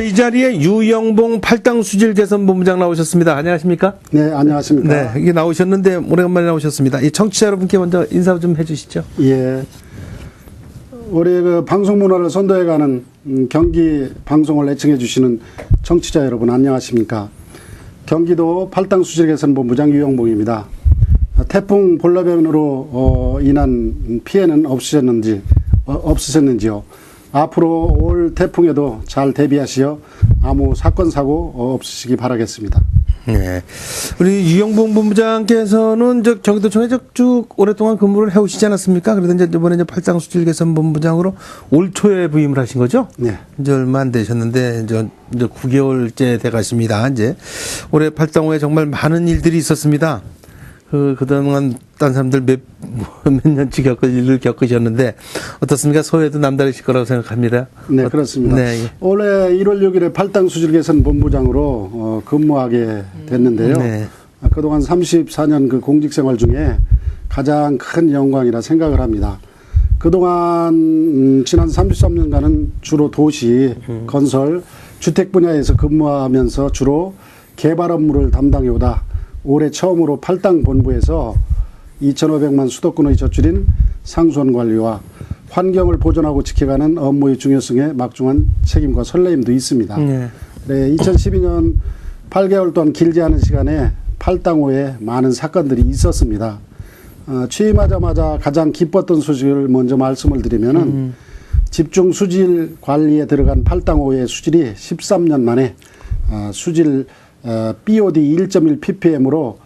네, 이 자리에 유영봉 팔당수질개선본부장 나오셨습니다. 안녕하십니까? 네, 안녕하십니까? 네, 이게 나오셨는데 오래간만에 나오셨습니다. 이 청취자 여러분께 먼저 인사 좀 해주시죠. 예. 우리 그 방송 문화를 선도해가는 경기 방송을 애청해 주시는 청취자 여러분 안녕하십니까? 경기도 팔당수질개선본부장 유영봉입니다. 태풍 볼라변으로 인한 피해는 없으셨는지요? 앞으로 올 태풍에도 잘 대비하시어 아무 사건 사고 없으시기 바라겠습니다. 네, 우리 유영봉 본부장께서는 경기도청에 쭉 오랫동안 근무를 해오시지 않았습니까? 그래서 이제 이번에 팔당수질개선본부장으로 올 초에 부임을 하신 거죠? 네. 이제 얼마 안 되셨는데 이제 9개월째 돼가십니다. 이제 올해 팔당호에 정말 많은 일들이 있었습니다. 그동안 딴 사람들 몇 년치 일을 겪으셨는데 어떻습니까? 소회도 남다르실 거라고 생각합니다. 네, 그렇습니다. 네. 올해 1월 6일에 팔당수질개선본부장으로 근무하게 됐는데요. 네. 그동안 34년 그 공직생활 중에 가장 큰 영광이라 생각을 합니다. 그동안 지난 33년간은 주로 도시, 건설, 주택 분야에서 근무하면서 주로 개발 업무를 담당해오다 올해 처음으로 팔당본부에서 2,500만 수도권의 젖줄인 상수원 관리와 환경을 보존하고 지켜가는 업무의 중요성에 막중한 책임과 설레임도 있습니다. 네, 2012년 8개월 동안 길지 않은 시간에 팔당호에 많은 사건들이 있었습니다. 취임하자마자 가장 기뻤던 소식을 먼저 말씀을 드리면은 집중 수질 관리에 들어간 팔당호의 수질이 13년 만에 수질 BOD 1.1 ppm으로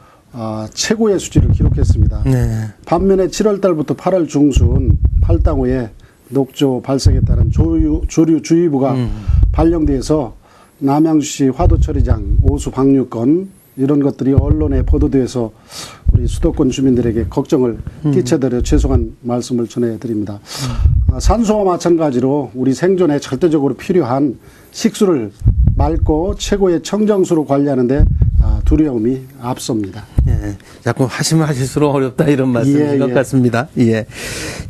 최고의 수질을 기록했습니다. 네. 반면에 7월 달부터 8월 중순 팔당호에 녹조 발생에 따른 조류 주의보가 발령돼서 남양주시 화도처리장 오수 방류권 이런 것들이 언론에 보도돼서 우리 수도권 주민들에게 걱정을 끼쳐드려 죄송한 말씀을 전해드립니다. 산소와 마찬가지로 우리 생존에 절대적으로 필요한 식수를 맑고 최고의 청정수로 관리하는데 두려움이 앞섭니다. 예, 자꾸 하시면 하실수록 어렵다 이런 말씀인 것 같습니다. 예,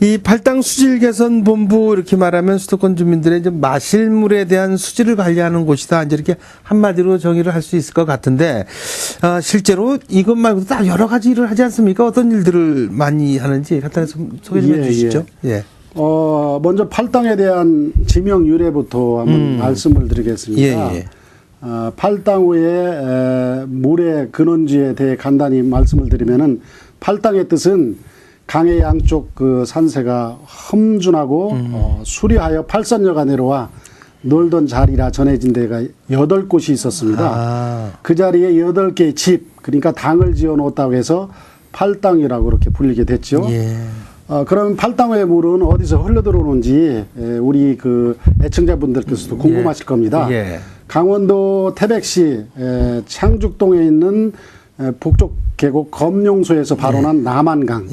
이 팔당수질개선본부 이렇게 말하면 수도권 주민들의 이제 마실 물에 대한 수질을 관리하는 곳이다. 이제 이렇게 한마디로 정의를 할 수 있을 것 같은데 실제로 이것 말고도 다 여러 가지 일을 하지 않습니까? 어떤 일들을 많이 하는지 간단히 소개 좀 해주시죠. 예. 먼저 팔당에 대한 지명 유래부터 한번 말씀을 드리겠습니다. 팔당호의 물의 근원지에 대해 간단히 말씀을 드리면은 팔당의 뜻은 강의 양쪽 그 산세가 험준하고 수리하여 팔선녀가 내려와 놀던 자리라 전해진 데가 8곳이 있었습니다. 그 자리에 8개의 집, 그러니까 당을 지어 놓았다고 해서 팔당이라고 그렇게 불리게 됐죠. 예. 그럼 팔당호의 물은 어디서 흘러들어오는지 우리 그 애청자분들께서도 궁금하실 겁니다. 예. 강원도 태백시 창죽동에 있는 북쪽 계곡 검룡소에서 발원한 남한강,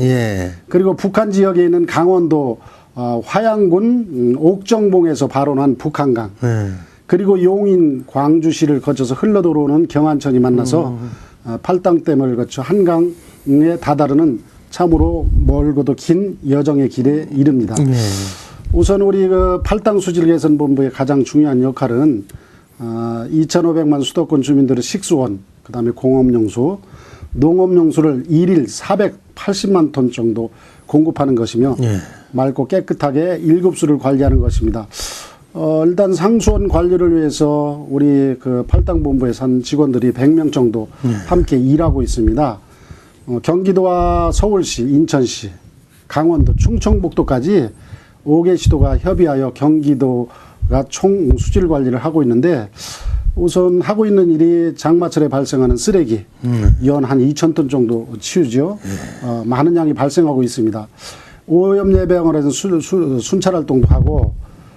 그리고 북한 지역에 있는 강원도 화양군 옥정봉에서 발원한 북한강, 그리고 용인 광주시를 거쳐서 흘러들어오는 경안천이 만나서 팔당댐을 거쳐 한강에 다다르는 참으로 멀고도 긴 여정의 길에 이릅니다. 우선 우리 그 팔당수질개선본부의 가장 중요한 역할은 2,500만 수도권 주민들의 식수원, 그다음에 공업용수, 농업용수를 일일 480만 톤 정도 공급하는 것이며 맑고 깨끗하게 7수를 관리하는 것입니다. 일단 상수원 관리를 위해서 우리 그 팔당본부에 산 직원들이 100명 정도 함께 일하고 있습니다. 경기도와 서울시, 인천시, 강원도, 충청북도까지 5개 시도가 협의하여 경기도가 총 수질 관리를 하고 있는데 우선 하고 있는 일이 장마철에 발생하는 쓰레기 연 한 2,000톤 정도 치우죠. 많은 양이 발생하고 있습니다. 오염 예방을 해서 순찰 활동도 하고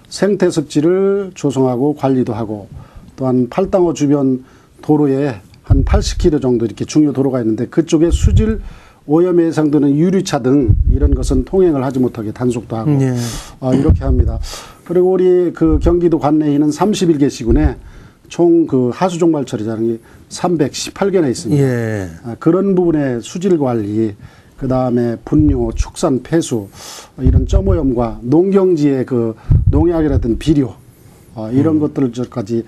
생태습지를 조성하고 관리도 하고 또한 팔당호 주변 도로에 한 80km 정도 이렇게 중요 도로가 있는데 그쪽에 수질 오염에 해당되는 유류차 등 이런 것은 통행을 하지 못하게 단속도 하고 이렇게 합니다. 그리고 우리 그 경기도 관내에 있는 31개 시군에 총 그 하수종말 처리장이 318개나 있습니다. 그런 부분의 수질 관리, 그 다음에 분뇨, 축산, 폐수 이런 점오염과 농경지의 그 농약이라든 비료 이런 것들까지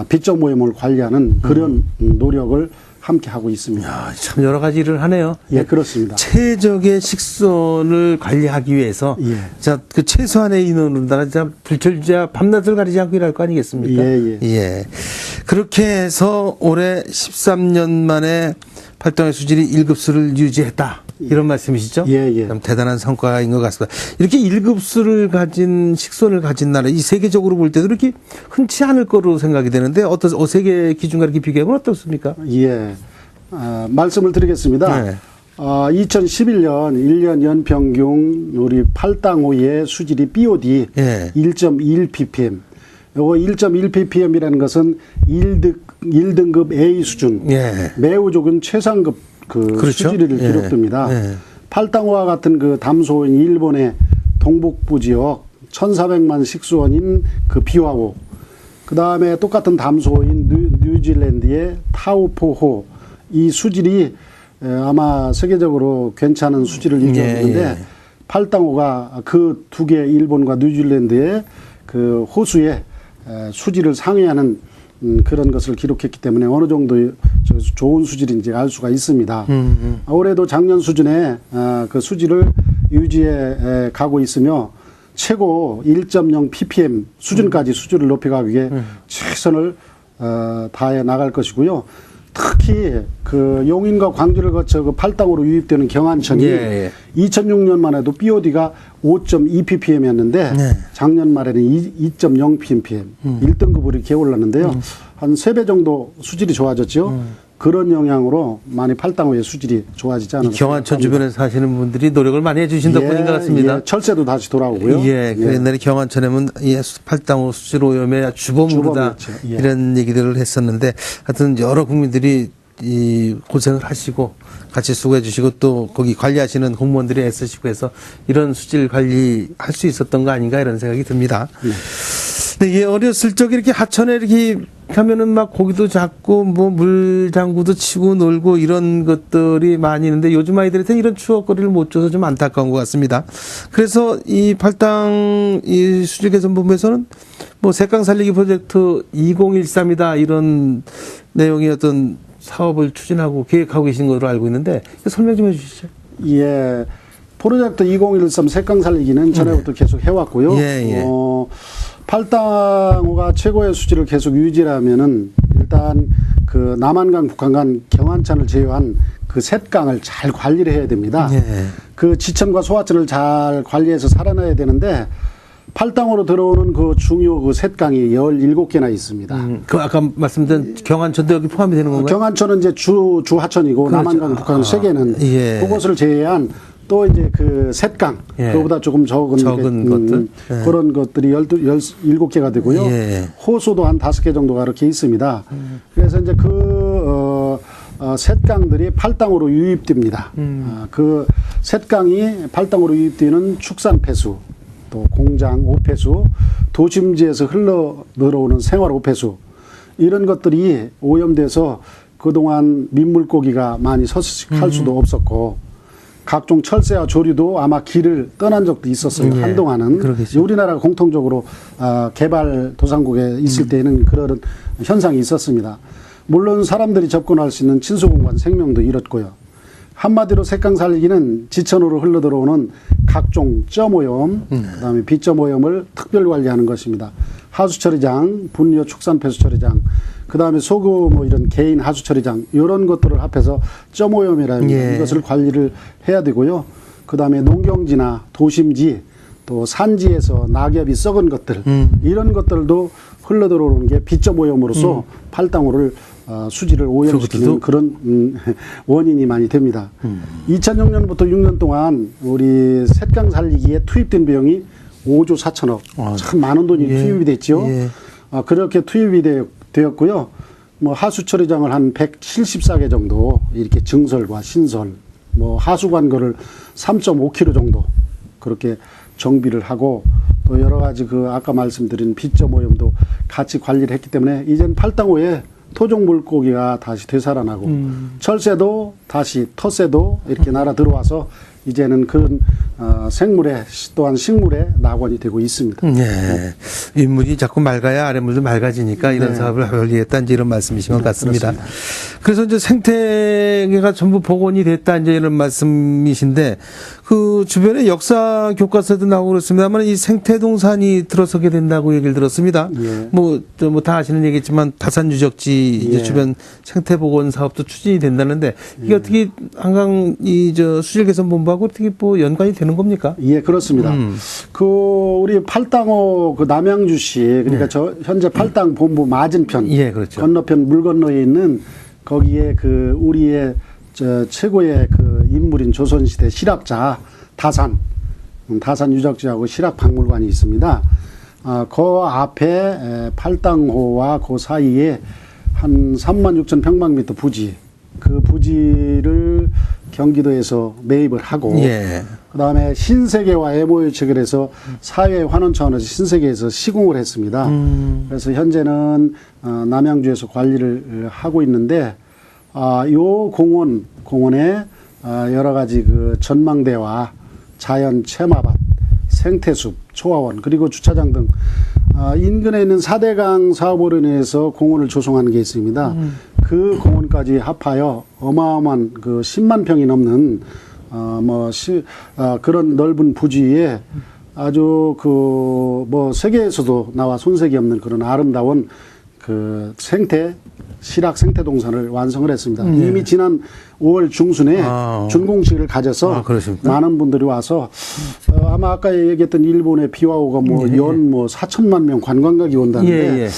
빚적 모임을 관리하는 그런 노력을 함께 하고 있습니다. 야, 참 여러 가지 일을 하네요. 예, 그렇습니다. 최적의 식선을 관리하기 위해서 예. 자, 그 최소한의 인원으로다가 자 불철주야 밤낮을 가리지 않고 일할 거 아니겠습니까? 예, 예. 그렇게 해서 올해 13년 만에 팔당의 수질이 1급수를 유지했다. 이런 말씀이시죠? 예, 예. 참 대단한 성과인 것 같습니다. 이렇게 1급수를 가진 식선을 가진 나라, 이 세계적으로 볼 때도 이렇게 흔치 않을 거로 생각이 되는데 세계 기준과 이렇게 비교하면 어떻습니까? 예. 말씀을 드리겠습니다. 네. 2011년 1년 연평균 우리 팔당호의 수질이 BOD 예. 1.1ppm. 요거 1.1ppm이라는 것은 1등급 A 수준. 예. 매우 좋은 최상급 그렇죠. 수질을 예. 기록됩니다. 예. 팔당호와 같은 그 담소인 일본의 동북부 지역 1,400만 식수원인 그 비와호. 그 다음에 똑같은 담소인 뉴질랜드의 타우포호. 이 수질이 아마 세계적으로 괜찮은 수질을 유지하고 있는데 예. 팔당호가 그 두 개 일본과 뉴질랜드의 그 호수의 수질을 상회하는 그런 것을 기록했기 때문에 어느 정도 좋은 수질인지 알 수가 있습니다. 올해도 작년 수준의 그 수질을 유지해 가고 있으며 최고 1.0 ppm 수준까지 수질을 높여가기 위해 최선을 다해 나갈 것이고요. 특히 그 용인과 광주를 거쳐 그 팔당으로 유입되는 경안천이 예. 2006년만 해도 BOD가 5.2ppm이었는데 작년 말에는 2.0 ppm 1등급으로 이렇게 올랐는데요. 한 3배 정도 수질이 좋아졌죠. 그런 영향으로 많이 팔당호의 수질이 좋아지지 않았나. 경안천 주변에 사시는 분들이 노력을 많이 해주신 덕분인 것 같습니다. 예, 철새도 다시 돌아오고요. 예, 그 옛날에 경안천에는 팔당호 수질 오염의 주범으로다 주범이었죠. 예. 이런 얘기들을 했었는데 하여튼 여러 국민들이 이 고생을 하시고 같이 수고해 주시고 또 거기 관리하시는 공무원들이 애쓰시고 해서 이런 수질 관리할 수 있었던 거 아닌가 이런 생각이 듭니다. 근데 예, 어렸을 적에 이렇게 하천에 이렇게 가면은 막 고기도 잡고 뭐 물장구도 치고 놀고 이런 것들이 많이 있는데 요즘 아이들한테는 이런 추억거리를 못 줘서 좀 안타까운 것 같습니다. 그래서 이 팔당 이 수질개선본부에서는 뭐 색강 살리기 프로젝트 2013이다 이런 내용의 어떤 사업을 추진하고 계획하고 계신 것으로 알고 있는데 설명 좀 해주시죠. 예. 프로젝트 2013 색강 살리기는 전에부터 계속 해왔고요. 예. 팔당호가 최고의 수질을 계속 유지하면은 일단 그 남한강, 북한강, 경안천을 제외한 그 셋강을 잘 관리를 해야 됩니다. 예. 그 지천과 소하천을 잘 관리해서 살아나야 되는데 팔당호로 들어오는 그 중요 그 셋강이 17개나 있습니다. 그 아까 말씀드린 경안천도 여기 포함이 되는 건가요? 경안천은 이제 주하천이고 그렇죠. 남한강, 북한강 세 개는 예. 그것을 제외한 또 이제 그 셋강, 예. 그거보다 조금 적은 것들. 예. 그런 것들이 17개가 되고요. 예. 호수도 한 5개 정도가 이렇게 있습니다. 그래서 이제 셋강들이 팔당으로 유입됩니다. 그 셋강이 팔당으로 유입되는 축산 폐수, 또 공장 오폐수, 도심지에서 흘러 들어오는 생활 오폐수, 이런 것들이 오염돼서 그동안 민물고기가 많이 서식할 수도 없었고, 각종 철새와 조류도 아마 길을 떠난 적도 있었어요. 예, 한동안은. 그러겠죠. 우리나라가 공통적으로 개발 도상국에 있을 때는 그런 현상이 있었습니다. 물론 사람들이 접근할 수 있는 친수공간 생명도 잃었고요. 한마디로 색강 살리기는 지천으로 흘러들어오는 각종 점오염, 그다음에 비점오염을 특별 관리하는 것입니다. 하수처리장, 분뇨 축산폐수처리장, 그다음에 소규모 뭐 이런 개인 하수처리장 이런 것들을 합해서 점오염이라는 이것을 관리를 해야 되고요. 그다음에 농경지나 도심지 또 산지에서 낙엽이 썩은 것들 이런 것들도 흘러들어오는 게 비점오염으로서 팔당호를 수질을 오염시키는 그런 원인이 많이 됩니다. 2006년부터 6년 동안 우리 셋강 살리기에 투입된 비용이 5조 4천억. 참 많은 돈이 투입이 됐죠. 그렇게 투입이 되었고요. 뭐 하수처리장을 한 174개 정도 이렇게 증설과 신설, 뭐 하수관거를 3.5km 정도 그렇게 정비를 하고 또 여러 가지 그 아까 말씀드린 빗점 오염도 같이 관리를 했기 때문에 이젠 팔당호에 토종 물고기가 다시 되살아나고 철새도 다시 텃새도 이렇게 날아 들어와서 이제는 그런 생물의 또한 식물의 낙원이 되고 있습니다. 네. 윗물이 자꾸 맑아야 아랫물도 맑아지니까 이런 사업을 하려했다 이제 이런 말씀이신 것 같습니다. 그렇습니다. 그래서 이제 생태계가 전부 복원이 됐다 이제 이런 말씀이신데 그 주변에 역사 교과서도 나오고 그렇습니다만 이 생태동산이 들어서게 된다고 얘기를 들었습니다. 예. 뭐 다 아시는 얘기겠지만 다산 유적지 이제 예. 주변 생태복원 사업도 추진이 된다는데 이게 어떻게 한강 수질개선본부하고 어떻게 뭐 연관이 되는 겁니까? 예, 그렇습니다. 그 우리 팔당호 그 남양주시 그러니까 저 현재 팔당 본부 맞은편 예, 그렇죠. 건너편 물 건너에 있는 거기에 그 우리의 최고의 그 인물인 조선시대 실학자 다산 유적지하고 실학박물관이 있습니다. 그 앞에 팔당호와 그 사이에 한 36,000 평방미터 부지, 그 부지를 경기도에서 매입을 하고, 예. 그 다음에 신세계와 MOU 체결해서 사회 환원 차원에서 신세계에서 시공을 했습니다. 그래서 현재는 남양주에서 관리를 하고 있는데, 요 공원에 여러 가지 그 전망대와 자연 체마밭, 생태숲, 초화원, 그리고 주차장 등 인근에 있는 4대강 사업으로 인해서 공원을 조성하는 게 있습니다. 그 공원까지 합하여 어마어마한 그 10만 평이 넘는 그런 넓은 부지에 아주 그 세계에서도 나와 손색이 없는 그런 아름다운 그 실학 생태동산을 완성을 했습니다. 이미 지난 5월 중순에 준공식을 가져서 많은 분들이 와서 아마 아까 얘기했던 일본의 비와오가 연 4천만 명 관광객이 온다는데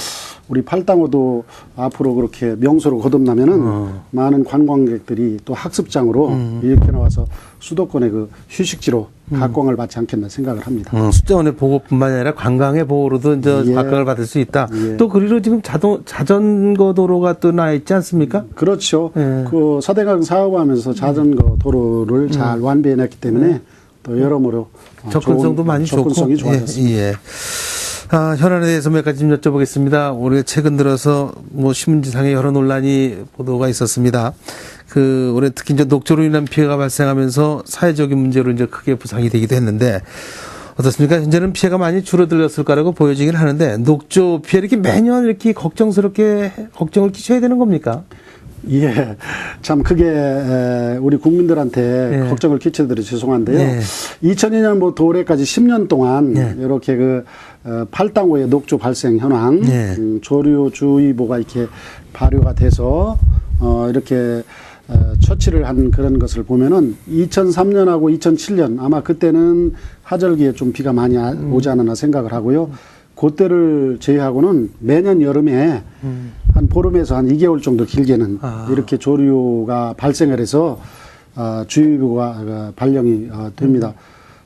우리 팔당호도 앞으로 그렇게 명소로 거듭나면은 많은 관광객들이 또 학습장으로 이렇게 나와서 수도권의 그 휴식지로 각광을 받지 않겠나 생각을 합니다. 수도권의 보고뿐만 아니라 관광의 보호로도 이제 각광을 받을 수 있다. 또 그리로 지금 자전거 도로가 또 나 있지 않습니까? 그렇죠. 그 4대강 사업하면서 자전거 도로를 잘 완비해냈기 때문에 또 여러모로 접근성도 많이 접근성이 좋고. 좋아졌습니다. 예. 현안에 대해서 몇 가지 좀 여쭤보겠습니다. 올해 최근 들어서 신문지상에 여러 논란이 보도가 있었습니다. 올해 특히 이제 녹조로 인한 피해가 발생하면서 사회적인 문제로 이제 크게 부상이 되기도 했는데 어떻습니까? 현재는 피해가 많이 줄어들었을 거라고 보여지긴 하는데 녹조 피해 이렇게 매년 이렇게 걱정을 끼쳐야 되는 겁니까? 예, 참 크게 우리 국민들한테 걱정을 끼쳐드려 죄송한데요. 2002년부터 올해까지 10년 동안 이렇게 팔당호의 녹조 발생 현황, 조류주의보가 이렇게 발효가 돼서 이렇게 처치를 한 그런 것을 보면은 2003년하고 2007년 아마 그때는 하절기에 좀 비가 많이 오지 않았나 생각을 하고요. 그때를 제외하고는 매년 여름에 한 보름에서 한 2개월 정도 길게는 이렇게 조류가 발생을 해서 주의보가 발령이 됩니다.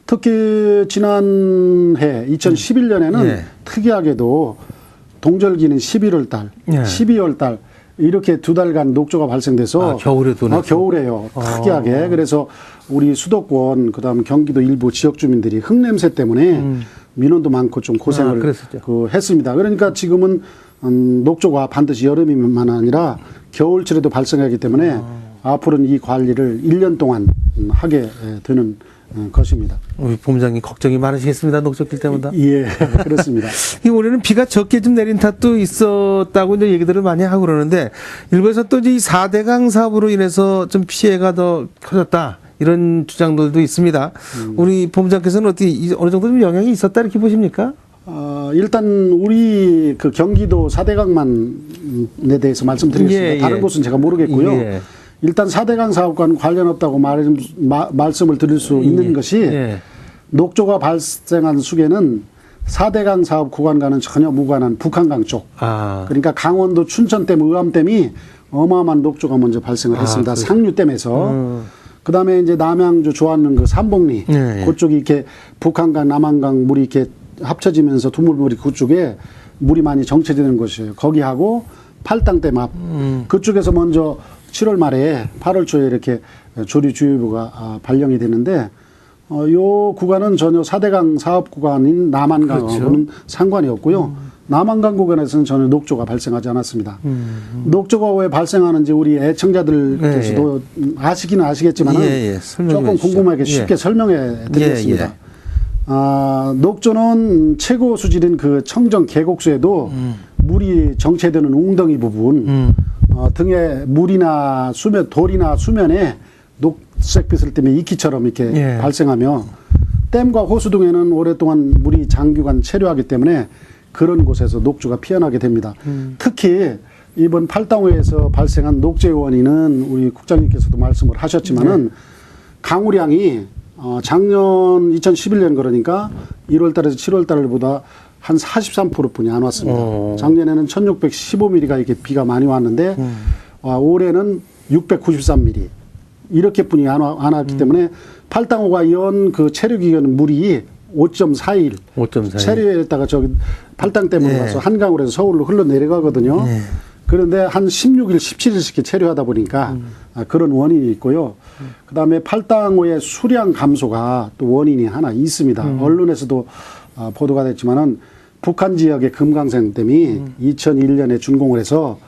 특히 지난해 2011년에는 특이하게도 동절기는 11월 달, 12월 달 이렇게 2달간 녹조가 발생돼서 겨울에도 겨울에요. 특이하게. 그래서 우리 수도권 그다음 경기도 일부 지역 주민들이 흙냄새 때문에 민원도 많고 좀 고생을 했습니다. 그러니까 지금은 녹조가 반드시 여름이만 아니라 겨울철에도 발생하기 때문에 앞으로는 이 관리를 1년 동안 하게 되는 것입니다. 우리 본부장님 걱정이 많으시겠습니다. 녹조길 때마다. 예, 그렇습니다. 올해는 비가 적게 좀 내린 탓도 있었다고 이제 얘기들을 많이 하고 그러는데 일부에서 또 이 4대강 사업으로 인해서 좀 피해가 더 커졌다. 이런 주장들도 있습니다. 우리 본부장께서는 어떻게 어느 정도 좀 영향이 있었다 이렇게 보십니까? 일단 우리 그 경기도 4대강만에 대해서 말씀드리겠습니다. 다른 곳은 제가 모르겠고요. 일단 4대강 사업과는 관련 없다고 말씀을 드릴 수 있는 것이 녹조가 발생한 수계는 4대강 사업 구간과는 전혀 무관한 북한강 쪽. 그러니까 강원도 춘천댐, 의암댐이 어마어마한 녹조가 먼저 발생을 했습니다. 상류댐에서. 그다음에 이제 남양주 조안릉 그 삼봉리 그쪽이 이렇게 북한강, 남한강 물이 이렇게 합쳐지면서 두물물이 그쪽에 물이 많이 정체되는 곳이에요. 거기하고 팔당댐 앞 그쪽에서 먼저 7월 말에 8월 초에 이렇게 조류주의보가 발령이 되는데 요 구간은 전혀 4대강 사업 구간인 남한강하고는 상관이 없고요. 남한강 구간에서는 전혀 녹조가 발생하지 않았습니다. 녹조가 왜 발생하는지 우리 애청자들께서도 아시기는 아시겠지만 조금 궁금하게 쉽게 설명해 드리겠습니다. 녹조는 최고 수질인 그 청정 계곡수에도 물이 정체되는 웅덩이 부분 등에 물이나 수면, 돌이나 수면에 녹색빛을 띠며 이끼처럼 이렇게 발생하며 댐과 호수 등에는 오랫동안 물이 장기간 체류하기 때문에 그런 곳에서 녹조가 피어나게 됩니다. 특히 이번 팔당호에서 발생한 녹조의 원인은 우리 국장님께서도 말씀을 하셨지만은 강우량이 작년 2011년 그러니까 1월 달에서 7월 달보다 한 43%뿐이 안 왔습니다. 작년에는 1615mm가 이렇게 비가 많이 왔는데 올해는 693mm 이렇게뿐이 안 왔기 때문에 팔당호가 연 그 체류 기간 물이 5.4일 체류했다가 저기 팔당 때문에 가서 한강으로 해서 서울로 흘러 내려가거든요. 그런데 한 16일, 17일씩 체류하다 보니까 그런 원인이 있고요. 그다음에 팔당호의 수량 감소가 또 원인이 하나 있습니다. 언론에서도 보도가 됐지만은 북한 지역의 금강산댐이 2001년에 준공을 해서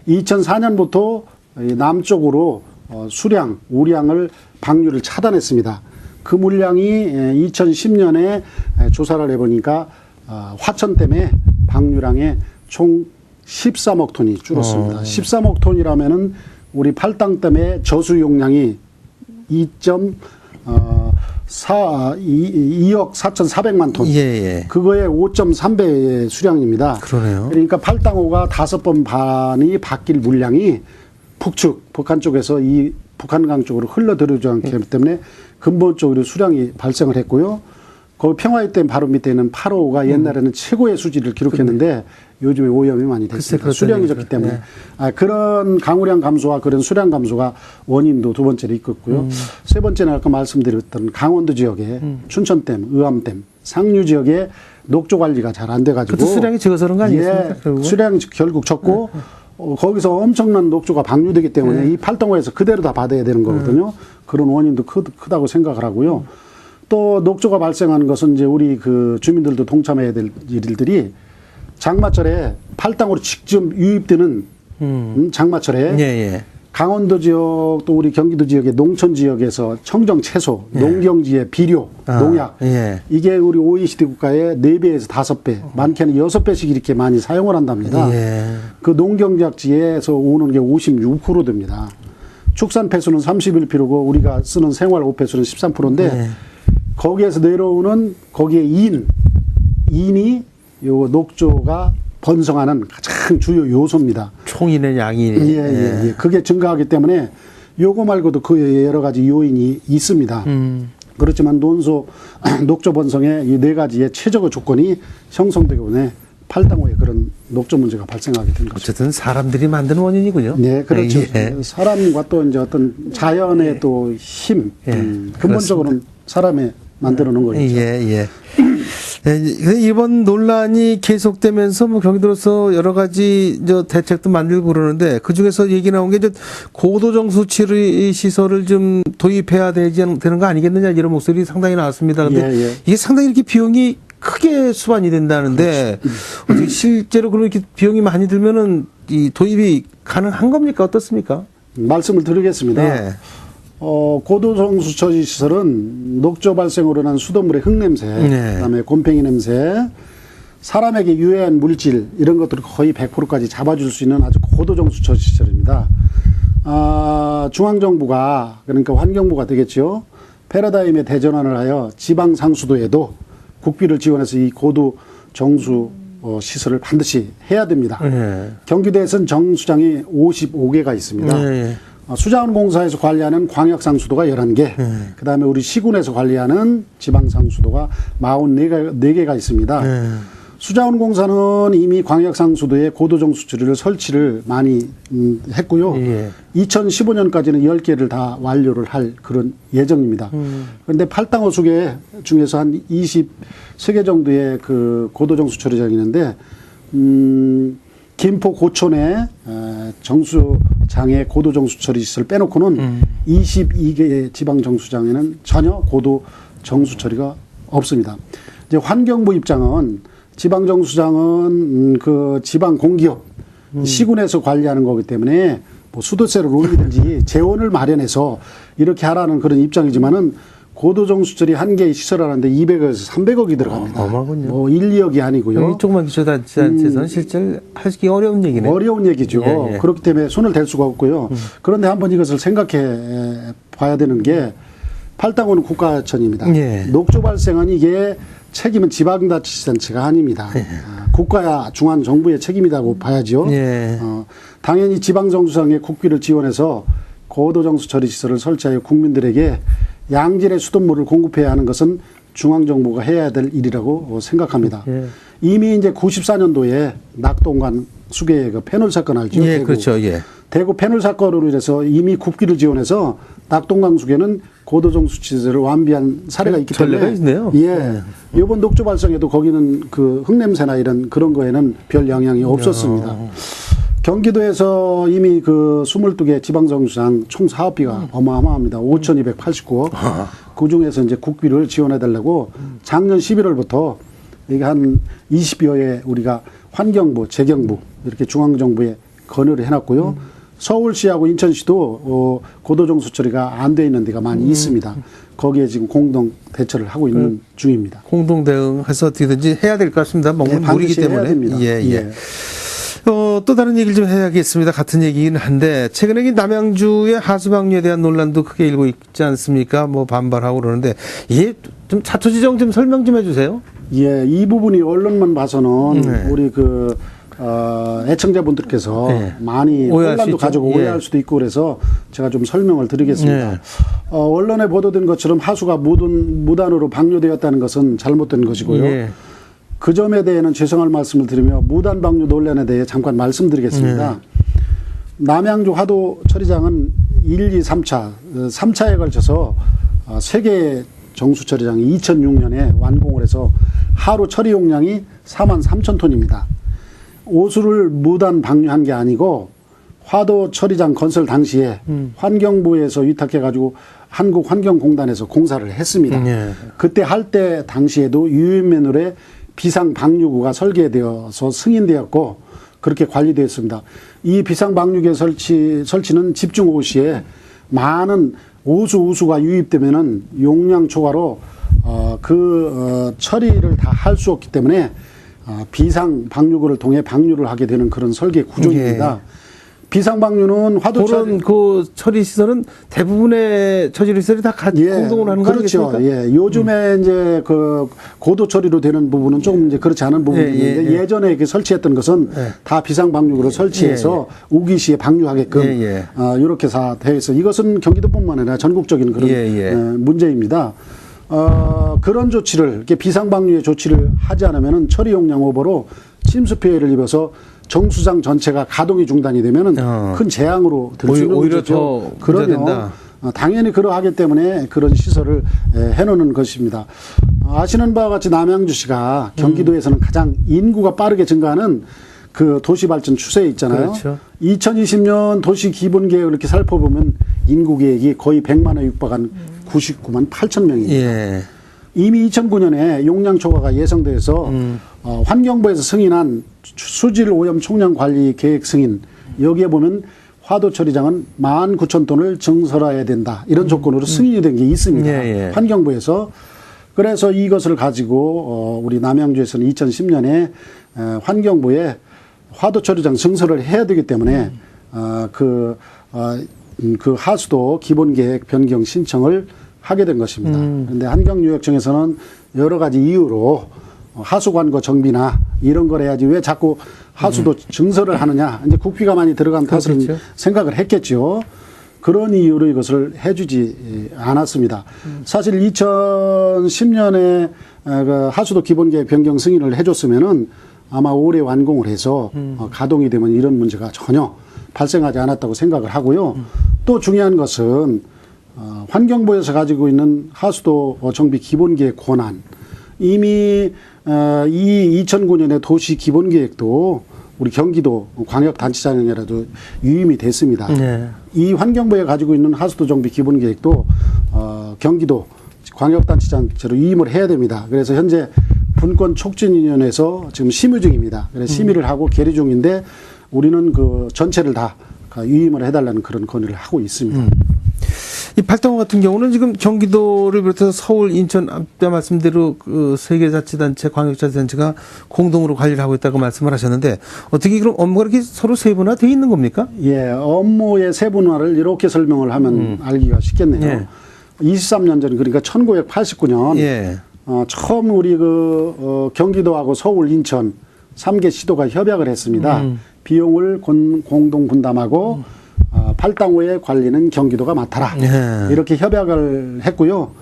2004년부터 남쪽으로 수량, 우량을 방류를 차단했습니다. 그 물량이 2010년에 조사를 해보니까 화천댐의 방류량의 총 13억 톤이 줄었습니다. 13억 톤이라면은 우리 팔당댐의 저수 용량이 2억 4,400만 톤. 그거의 5.3배의 수량입니다. 그러네요. 그러니까 팔당호가 5번 반이 바뀔 물량이 북측, 북한 쪽에서 이 북한강 쪽으로 흘러들어오지 않기 때문에 근본적으로 수량이 발생을 했고요. 거기 평화의 댐 바로 밑에는 8호가 옛날에는 최고의 수질을 기록했는데 요즘에 오염이 많이 됐습니다. 수량이 적기 때문에. 그런 강우량 감소와 그런 수량 감소가 원인도 두 번째로 있었고요. 세 번째는 아까 말씀드렸던 강원도 지역의 춘천댐, 의암댐, 상류 지역에 녹조 관리가 잘 안 돼가지고. 그것도 수량이 적어서 그런 거 아니겠습니까? 예, 수량이 결국 적고 거기서 엄청난 녹조가 방류되기 때문에 이 팔당호에서 그대로 다 받아야 되는 거거든요. 그런 원인도 크다고 생각을 하고요. 또 녹조가 발생하는 것은 이제 우리 그 주민들도 동참해야 될 일들이 장마철에 팔당으로 직접 유입되는 장마철에 강원도 지역 또 우리 경기도 지역의 농촌 지역에서 청정 채소, 농경지의 비료, 농약 이게 우리 OECD 국가의 4배에서 5배, 많게는 6배씩 이렇게 많이 사용을 한답니다. 그 농경작지에서 오는 게 56% 됩니다. 축산 폐수는 31%고 우리가 쓰는 생활 오폐수는 13%인데 거기에서 내려오는 거기에 인이 요 녹조가 번성하는 가장 주요 요소입니다. 총인의 양이. 그게 증가하기 때문에 요거 말고도 그 여러 가지 요인이 있습니다. 그렇지만 녹조 번성의 이 4가지의 최적의 조건이 형성되기 때문에 팔당호에 그런 녹조 문제가 발생하게 된 거죠. 어쨌든 사람들이 만든 원인이군요. 네, 그렇죠. 사람과 또 이제 어떤 자연의 또 힘, 근본적으로는 사람의 만들어 놓은 거죠. 이번 논란이 계속되면서 뭐 경기도로서 여러 가지 대책도 만들고 그러는데 그 중에서 얘기 나온 게 고도정수 치료 시설을 좀 도입해야 되는 거 아니겠느냐 이런 목소리 상당히 나왔습니다. 그런데 이게 상당히 이렇게 비용이 크게 수반이 된다는데 어떻게 실제로 그렇게 비용이 많이 들면은 이 도입이 가능한 겁니까? 어떻습니까? 말씀을 드리겠습니다. 고도정수 처리 시설은 녹조 발생으로 난 수돗물의 흙냄새, 그다음에 곰팡이 냄새, 사람에게 유해한 물질 이런 것들을 거의 100%까지 잡아줄 수 있는 아주 고도정수 처리 시설입니다. 중앙정부가 그러니까 환경부가 되겠죠. 패러다임의 대전환을 하여 지방 상수도에도 국비를 지원해서 이 고도정수 시설을 반드시 해야 됩니다. 경기도에서는 정수장이 55개가 있습니다. 수자원공사에서 관리하는 광역상수도가 11개, 그 다음에 우리 시군에서 관리하는 지방상수도가 44개가 있습니다. 수자원공사는 이미 광역상수도에 고도정수 처리를 설치를 많이 했고요. 2015년까지는 10개를 다 완료를 할 그런 예정입니다. 그런데 팔당호 수계 중에서 한 23개 정도의 그 고도정수 처리장이 있는데, 김포 고촌의 정수장의 고도정수 처리 시설 빼놓고는 22개의 지방정수장에는 전혀 고도정수 처리가 없습니다. 이제 환경부 입장은 지방정수장은 그 지방 공기업 시군에서 관리하는 거기 때문에 뭐 수도세를 올리든지 재원을 마련해서 이렇게 하라는 그런 입장이지만은 고도정수처리 한 개의 시설하는데 200억에서 300억이 들어갑니다. 어마군요. 뭐 1, 2억이 아니고요. 조그만 기초단체에서는 실제 하기 어려운 얘기네요. 어려운 얘기죠. 예, 예. 그렇기 때문에 손을 댈 수가 없고요. 그런데 한번 이것을 생각해 봐야 되는 게 팔당호는 국가천입니다. 예. 녹조 발생은 이게 책임은 지방자치단체가 아닙니다. 국가야 중앙정부의 책임이라고 봐야죠. 예. 당연히 지방정수장의 국비를 지원해서 고도정수 처리시설을 설치하여 국민들에게 양질의 수돗물을 공급해야 하는 것은 중앙정부가 해야 될 일이라고 생각합니다. 예. 이미 이제 94년도에 낙동강 수계의 그 패널 사건 알죠? 예, 대구. 그렇죠. 예. 대구 패널 사건으로 인해서 이미 국비를 지원해서 낙동강 수계는 고도정수 시설을 완비한 사례가 있기 때문에 전례가 있네요. 예. 이번 녹조 발생에도 거기는 그 흙냄새나 이런 그런 거에는 별 영향이 없었습니다. 경기도에서 이미 그 22개 지방정수장 총 사업비가 어마어마합니다. 5,289억. 그 중에서 이제 국비를 지원해달라고 작년 11월부터 이게 한 20여회 우리가 환경부, 재경부 이렇게 중앙정부에 건의를 해놨고요. 서울시하고 인천시도 고도정수 처리가 안 돼 있는 데가 많이 있습니다. 거기에 지금 공동 대처를 하고 있는 중입니다. 공동 대응해서 어떻게든지 해야 될 것 같습니다. 네, 물이기 반드시 해야 때문에. 됩니다. 예, 예. 예. 또 다른 얘기를 좀 해야겠습니다. 같은 얘기긴 한데, 최근에 이 남양주의 하수방류에 대한 논란도 크게 일고 있지 않습니까? 뭐 반발하고 그러는데, 이게 좀 자초지종 좀 설명 좀 해주세요. 예, 이 부분이 언론만 봐서는 네. 우리 애청자분들께서 네. 많이 오해할 수 혼란도 있죠. 가지고 예. 오해할 수도 있고 그래서 제가 좀 설명을 드리겠습니다. 네. 언론에 보도된 것처럼 하수가 무단으로 방류되었다는 것은 잘못된 것이고요. 예. 그 점에 대해서는 죄송할 말씀을 드리며 무단 방류 논란에 대해 잠깐 말씀드리겠습니다. 남양주 화도 처리장은 1, 2, 3차, 3차에 걸쳐서 3개의 정수 처리장이 2006년에 완공을 해서 하루 처리 용량이 4만 3천 톤입니다. 오수를 무단 방류한 게 아니고 화도 처리장 건설 당시에 환경부에서 위탁해가지고 한국환경공단에서 공사를 했습니다. 예. 그때 할 때 당시에도 유엔매뉴얼에 비상 방류구가 설계되어서 승인되었고 그렇게 관리되었습니다. 이 비상 방류구의 설치는 집중 오후 시에 많은 우수가 유입되면은 용량 초과로 처리를 다 할 수 없기 때문에 비상 방류구를 통해 방류를 하게 되는 그런 설계 구조입니다. 비상 방류는 화도 그런 그 처리 시설은 대부분의 처리 시설이 다 같이 공동으로 하는 거 그렇죠. 아니겠습니까? 예. 요즘에 이제 그 고도 처리로 되는 부분은 조금 이제 그렇지 않은 부분이 있는데 예전에 이렇게 설치했던 것은 다 비상 방류구로 설치해서 우기 시에 방류하게끔 이렇게 다 되어 있어. 이것은 경기도뿐만 아니라 전국적인 그런 문제입니다. 그런 조치를 이렇게 비상 방류의 조치를 하지 않으면은 처리 용량 오버로 침수 피해를 입어서 정수장 전체가 가동이 중단이 되면은 큰 재앙으로 들 수 있는 오히려 거죠. 더 문제된다. 당연히 그러하기 때문에 그런 시설을 해놓는 것입니다. 아시는 바와 같이 남양주시가 경기도에서는 가장 인구가 빠르게 증가하는 그 도시발전 추세에 있잖아요. 그렇죠. 2020년 도시 기본계획을 이렇게 살펴보면 인구 계획이 거의 100만에 육박한 99만 8천 명입니다. 예. 이미 2009년에 용량 초과가 예상돼서 환경부에서 승인한 수질 오염 총량 관리 계획 승인 여기에 보면 화도 처리장은 19,000톤을 증설해야 된다 이런 조건으로 승인이 된 게 있습니다. 환경부에서 그래서 이것을 가지고 우리 남양주에서는 2010년에 환경부에 화도 처리장 증설을 해야 되기 때문에 그 하수도 기본계획 변경 신청을 하게 된 것입니다. 그런데 환경유역청에서는 여러 가지 이유로 하수관거 정비나 이런 걸 해야지 왜 자꾸 하수도 증설을 하느냐. 이제 국비가 많이 들어간 탓을 그렇죠. 생각을 했겠죠. 그런 이유로 이것을 해주지 않았습니다. 사실 2010년에 그 하수도 기본계획 변경 승인을 해줬으면은 아마 올해 완공을 해서 가동이 되면 이런 문제가 전혀 발생하지 않았다고 생각을 하고요. 또 중요한 것은 환경부에서 가지고 있는 하수도 정비 기본계획 권한 이미 이 2009년에 도시 기본계획도 우리 경기도 광역단체장에라도 유임이 됐습니다. 이 환경부에 가지고 있는 하수도 정비 기본계획도 경기도 광역단체장처럼 유임을 해야 됩니다. 그래서 현재 분권 촉진위원회에서 지금 심의 중입니다. 그래서 심의를 하고 계류 중인데 우리는 그 전체를 다 위임을 해달라는 그런 건의를 하고 있습니다. 이 팔당호 같은 경우는 지금 경기도를 비롯해서 서울, 인천, 아까 말씀대로 그 세 개 자치단체, 광역자치단체가 공동으로 관리를 하고 있다고 말씀을 하셨는데 어떻게 그럼 업무가 이렇게 서로 세분화되어 있는 겁니까? 예, 업무의 세분화를 이렇게 설명을 하면 알기가 쉽겠네요. 예. 23년 전, 그러니까 1989년 예. 처음 우리 경기도하고 서울, 인천 3개 시도가 협약을 했습니다. 비용을 공동 분담하고 팔당호의 관리는 경기도가 맡아라. 예. 이렇게 협약을 했고요.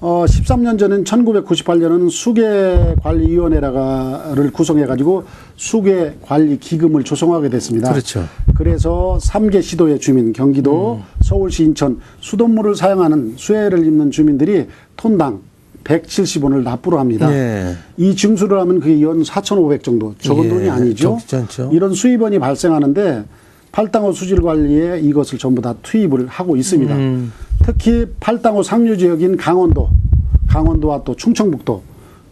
13년 전인 1998년은 수계관리위원회를 구성해가지고 수계관리기금을 조성하게 됐습니다. 그렇죠. 그래서 3개 시도의 주민, 경기도, 서울시, 인천, 수돗물을 사용하는 수해를 입는 주민들이 톤당 170원을 납부를 합니다. 예. 이 징수를 하면 그게 연 4,500 정도. 적은 예. 돈이 아니죠. 적지 않죠. 이런 수입원이 발생하는데 팔당호 수질 관리에 이것을 전부 다 투입을 하고 있습니다. 특히 팔당호 상류 지역인 강원도와 또 충청북도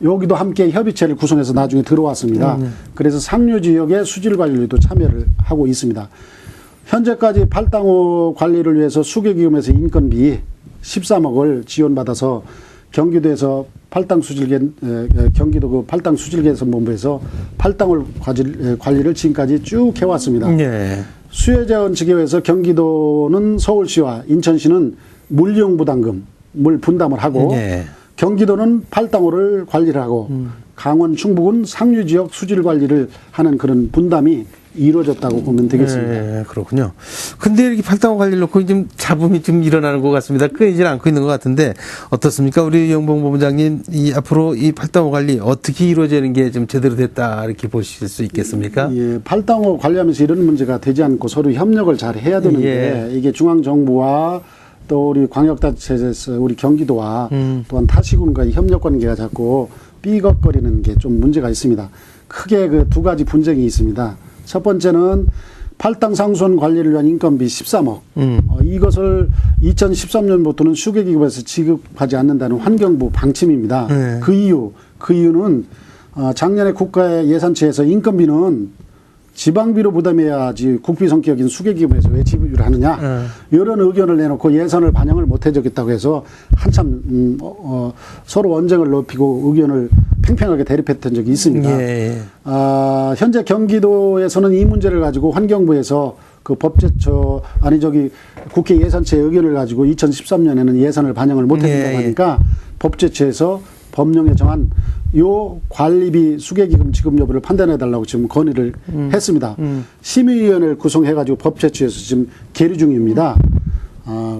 여기도 함께 협의체를 구성해서 나중에 들어왔습니다. 그래서 상류 지역의 수질 관리도 참여를 하고 있습니다. 현재까지 팔당호 관리를 위해서 수계기금에서 인건비 13억을 지원받아서 경기도에서 경기도 그 팔당 수질개선본부에서 팔당을 관리를 지금까지 쭉 해왔습니다. 예. 수혜자원 측에서 경기도는 서울시와 인천시는 물용 부담금을 분담을 하고 예. 경기도는 팔당호를 관리를 하고 강원 충북은 상류 지역 수질 관리를 하는 그런 분담이 이루어졌다고 보면 되겠습니다. 예, 그렇군요. 근데 이렇게 팔당호 관리를 놓고 좀 잡음이 좀 일어나는 것 같습니다. 끊이질 않고 있는 것 같은데 어떻습니까? 우리 영봉 본부장님, 앞으로 이 팔당호 관리 어떻게 이루어지는 게 좀 제대로 됐다 이렇게 보실 수 있겠습니까? 예, 팔당호 관리하면서 이런 문제가 되지 않고 서로 협력을 잘 해야 되는데 이게 중앙 정부와 또 우리 광역단체에서 우리 경기도와 또한 타시군과의 협력 관계가 자꾸 삐걱거리는 게 좀 문제가 있습니다. 크게 그 두 가지 분쟁이 있습니다. 첫 번째는 팔당 상수원 관리를 위한 인건비 13억. 이것을 2013년부터는 수계기금에서 지급하지 않는다는 환경부 방침입니다. 네. 그 이유는 작년에 국가의 예산처에서 인건비는 지방비로 부담해야지 국비 성격인 수계기금에서 왜 지급을 하느냐 이런 의견을 내놓고 예산을 반영을 못 해주겠다고 해서 한참 서로 언쟁을 높이고 의견을 팽팽하게 대립했던 적이 있습니다. 예. 현재 경기도에서는 이 문제를 가지고 환경부에서 그 국회 예산처의 의견을 가지고 2013년에는 예산을 반영을 못 해준다고 하니까 법제처에서 법령에 정한 요 관리비 수계기금 지급 여부를 판단해달라고 지금 건의를 했습니다. 심의위원회를 구성해가지고 법제처에서 지금 계류 중입니다.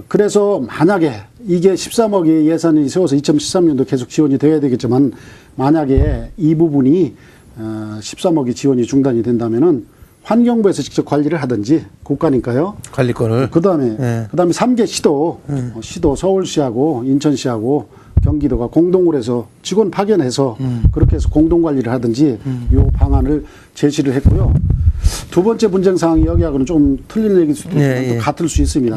그래서 만약에 이게 13억의 예산이 세워서 2013년도 계속 지원이 돼야 되겠지만 만약에 이 부분이 13억의 지원이 중단이 된다면은 환경부에서 직접 관리를 하든지 국가니까요. 관리권을. 그다음에 3개 시도 서울시하고 인천시하고 경기도가 공동으로 해서 직원 파견해서 그렇게 해서 공동 관리를 하든지 이 방안을 제시를 했고요. 두 번째 분쟁 사항이 여기하고는 좀 틀린 얘기일 수도 있지만 또 같을 수 있습니다.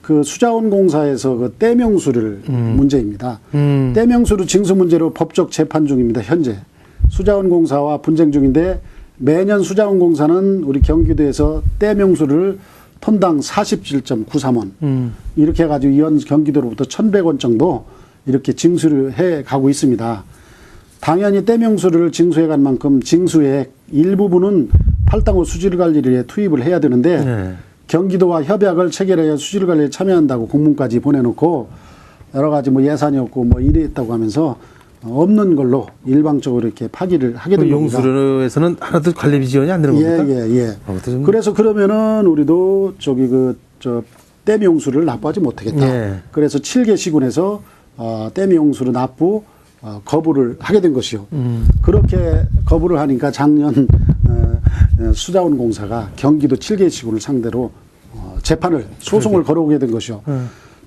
그 수자원공사에서 그 떼명수를 문제입니다. 떼명수를 징수 문제로 법적 재판 중입니다. 현재 수자원공사와 분쟁 중인데 매년 수자원공사는 우리 경기도에서 떼명수를 톤당 47.93원 이렇게 해가지고 이원 경기도로부터 1,100원 정도 이렇게 징수를 해 가고 있습니다. 당연히 떼명수를 징수해 간 만큼 징수액 일부분은 팔당호 수질관리에 투입을 해야 되는데 경기도와 협약을 체결해야 수질관리에 참여한다고 공문까지 보내놓고 여러 가지 뭐 예산이 없고 뭐 이랬다고 하면서 없는 걸로 일방적으로 이렇게 파기를 하게 된 겁니다. 용수로에서는 하나도 관리비 지원이 안 되는 겁니까? 예. 그래서 그러면은 우리도 댐 용수를 납부하지 못하겠다. 그래서 7개 시군에서 댐 용수로 납부 거부를 하게 된 것이요. 그렇게 거부를 하니까 작년 수자원공사가 경기도 7개 시군을 상대로 소송을 걸어오게 된 것이요.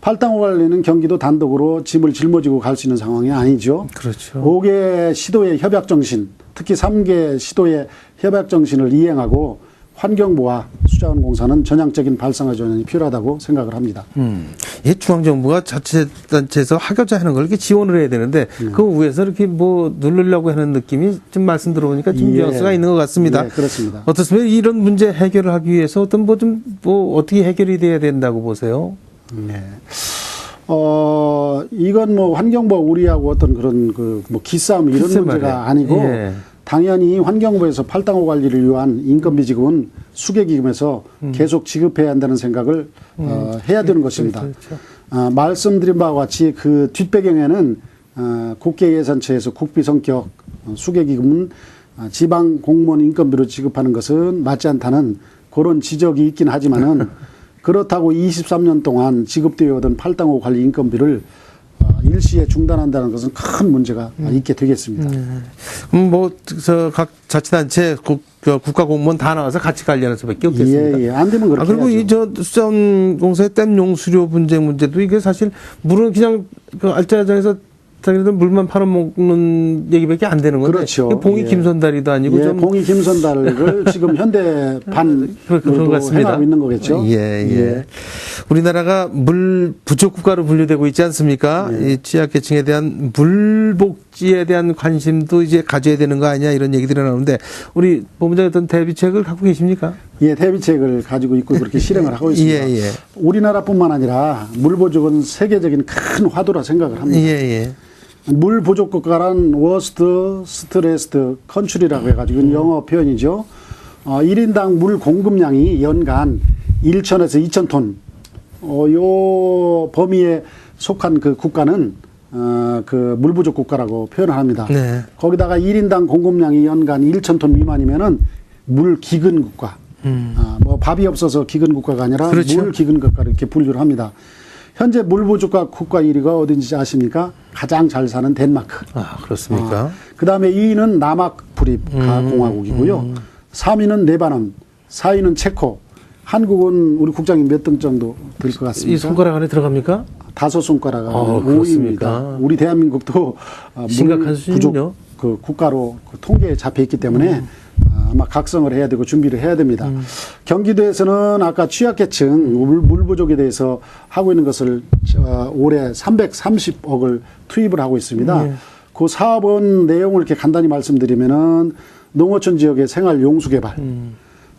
팔당호 관리는 경기도 단독으로 짐을 짊어지고 갈 수 있는 상황이 아니죠. 그렇죠. 5개 시도의 협약 정신, 특히 3개 시도의 협약 정신을 이행하고 환경부와 수자원공사는 전향적인 발상화 지원이 필요하다고 생각을 합니다. 이 중앙정부가 자치단체에서 학교자 하는 걸 이렇게 지원을 해야 되는데 그 위에서 이렇게 뭐 누르려고 하는 느낌이 좀 말씀 들어보니까 좀 뉘앙스가 있는 것 같습니다. 예, 그렇습니다. 어떻습니까? 이런 문제 해결을 하기 위해서 어떤 어떻게 해결이 돼야 된다고 보세요? 네. 이건 뭐 환경부와 우리하고 어떤 그런 뭐 기싸움 이런 글쎄 문제가 말이에요. 아니고 예. 당연히 환경부에서 팔당호 관리를 위한 인건비 지급은 수계기금에서 계속 지급해야 한다는 생각을 해야 되는 것입니다. 그렇죠. 말씀드린 바와 같이 그 뒷배경에는 국계예산처에서 국비 성격 수계기금은 지방 공무원 인건비로 지급하는 것은 맞지 않다는 그런 지적이 있긴 하지만은 그렇다고 23년 동안 지급되어 오던 팔당호 관리 인건비를 일시에 중단한다는 것은 큰 문제가 있게 되겠습니다. 각 자치단체 국가 공무원 다 나와서 같이 관리하는 수밖에 없겠습니다. 예. 안 되면 그렇게 그리고 해야죠. 수자원공사의 댐 용수료 분쟁 문제도 이게 사실 물은 그냥 그 알짜장에서 자기들 물만 팔아먹는 얘기밖에 안 되는 건데. 그렇죠. 봉이 김선달이도 아니고 좀 봉이 김선달을 지금 현대반으로 그런 것 같습니다. 행하고 있는 거겠죠. 예. 우리나라가 물 부족 국가로 분류되고 있지 않습니까? 이 취약계층에 대한 물 복지에 대한 관심도 이제 가져야 되는 거 아니냐 이런 얘기들이 나오는데 우리 본부장님 어떤 대비책을 갖고 계십니까? 예, 대비책을 가지고 있고 그렇게 실행을 하고 있습니다. 예. 우리나라뿐만 아니라 물 부족은 세계적인 큰 화두라 생각을 합니다. 예. 물 부족 국가란 워스트 스트레스트 컨츄리라고 해가지고 영어 표현이죠. 1인당 물 공급량이 연간 1,000에서 2,000톤. 요 범위에 속한 그 국가는 그 물 부족 국가라고 표현을 합니다. 네. 거기다가 1인당 공급량이 연간 1,000톤 미만이면은 물 기근 국가. 뭐 밥이 없어서 기근 국가가 아니라 그렇죠. 물 기근 국가 이렇게 분류를 합니다. 현재 물 부족과 국가 1위가 어딘지 아십니까? 가장 잘 사는 덴마크. 아, 그렇습니까? 그 다음에 2위는 남아프리카 공화국이고요. 3위는 레바논, 4위는 체코. 한국은 우리 국장님 몇 등 정도 될 것 같습니까? 이 손가락 안에 들어갑니까? 5손가락 안에 그렇습니까? 5위입니다. 우리 대한민국도 심각한 물 수준이요? 부족 그 국가로 그 통계에 잡혀 있기 때문에 아마 각성을 해야 되고 준비를 해야 됩니다. 경기도에서는 아까 취약계층 물 부족에 대해서 하고 있는 것을 올해 330억을 투입을 하고 있습니다. 그 사업은 내용을 이렇게 간단히 말씀드리면은 농어촌 지역의 생활 용수 개발,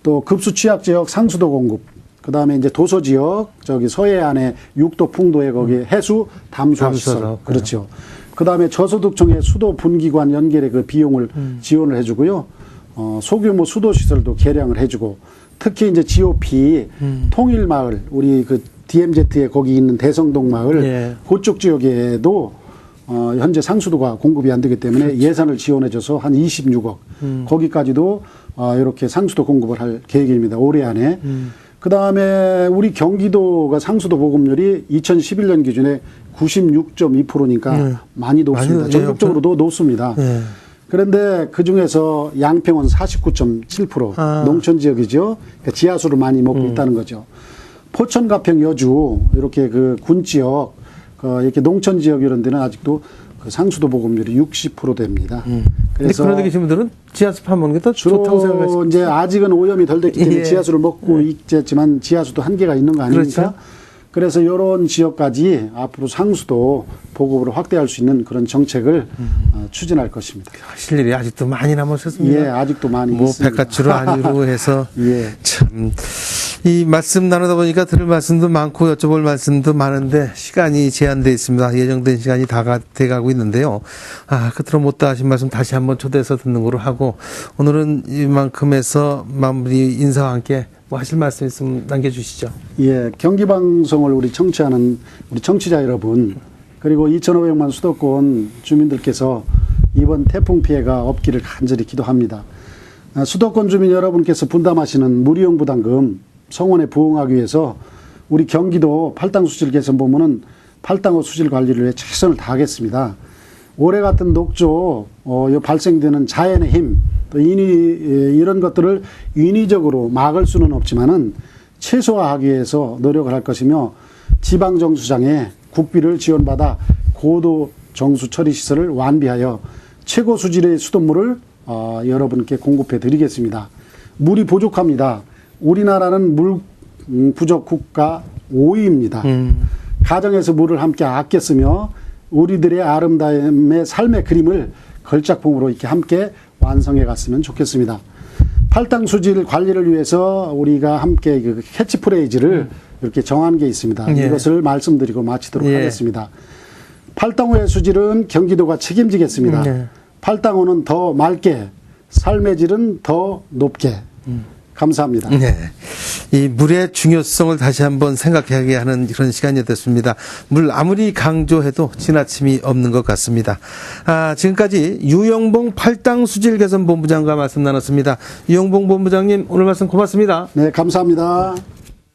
또 급수 취약 지역 상수도 공급, 그 다음에 이제 도서 지역 저기 서해안의 육도 풍도에 거기 해수 담수화 시설, 그렇죠. 그 다음에 저소득층의 수도 분기관 연결의 그 비용을 지원을 해주고요. 소규모 수도 시설도 개량을 해주고 특히 이제 GOP 통일마을 우리 그 DMZ에 거기 있는 대성동 마을 그쪽 지역에도 현재 상수도가 공급이 안 되기 때문에 그렇죠. 예산을 지원해줘서 한 26억 거기까지도 이렇게 상수도 공급을 할 계획입니다. 올해 안에. 그 다음에 우리 경기도가 상수도 보급률이 2011년 기준에 96.2%니까 많이 높습니다. 전국적으로도 높습니다. 그런데 그 중에서 양평은 49.7% 농촌 지역이죠. 그러니까 지하수를 많이 먹고 있다는 거죠. 포천, 가평, 여주 이렇게 그 군 지역, 이렇게 농촌 지역 이런 데는 아직도 그 상수도 보급률이 60% 됩니다. 그래서 그런데 계신 분들은 지하수 파먹는 게 더 좋다고 생각하시죠? 이제 아직은 오염이 덜 됐기 때문에 지하수를 먹고 있겠지만 지하수도 한계가 있는 거 아닙니까? 그렇죠. 그래서 이런 지역까지 앞으로 상수도 보급을 확대할 수 있는 그런 정책을 추진할 것입니다. 하실 일이 아직도 많이 남으셨습니다. 예, 아직도 많이 뭐 있습니다. 백화추로 아니로 해서 참 이 말씀 나누다 보니까 들을 말씀도 많고 여쭤볼 말씀도 많은데 시간이 제한되어 있습니다. 예정된 시간이 다 돼가고 있는데요. 끝으로 못다 하신 말씀 다시 한번 초대해서 듣는 거로 하고 오늘은 이만큼에서 마무리 인사와 함께 뭐 하실 말씀 있으면 남겨주시죠. 예, 경기방송을 우리 청취하는 우리 청취자 여러분 그리고 2,500만 수도권 주민들께서 이번 태풍 피해가 없기를 간절히 기도합니다. 수도권 주민 여러분께서 분담하시는 무리용 부담금 성원에 부응하기 위해서 우리 경기도 팔당수질 개선본부는 팔당호 수질 관리를 위해 최선을 다하겠습니다. 올해 같은 녹조 발생되는 자연의 힘, 또 이런 것들을 인위적으로 막을 수는 없지만은 최소화하기 위해서 노력을 할 것이며 지방 정수장에 국비를 지원받아 고도 정수 처리 시설을 완비하여 최고 수질의 수돗물을 여러분께 공급해 드리겠습니다. 물이 부족합니다. 우리나라는 물 부족 국가 5위입니다. 가정에서 물을 함께 아껴 쓰며 우리들의 아름다움의 삶의 그림을 걸작품으로 이렇게 함께 완성해 갔으면 좋겠습니다. 팔당 수질 관리를 위해서 우리가 함께 그 캐치프레이즈를 이렇게 정한 게 있습니다. 예. 이것을 말씀드리고 마치도록 예. 하겠습니다. 팔당호의 수질은 경기도가 책임지겠습니다. 예. 팔당호는 더 맑게, 삶의 질은 더 높게. 감사합니다. 네. 이 물의 중요성을 다시 한번 생각하게 하는 그런 시간이 됐습니다. 물 아무리 강조해도 지나침이 없는 것 같습니다. 지금까지 유영봉 팔당 수질 개선 본부장과 말씀 나눴습니다. 유영봉 본부장님 오늘 말씀 고맙습니다. 네, 감사합니다.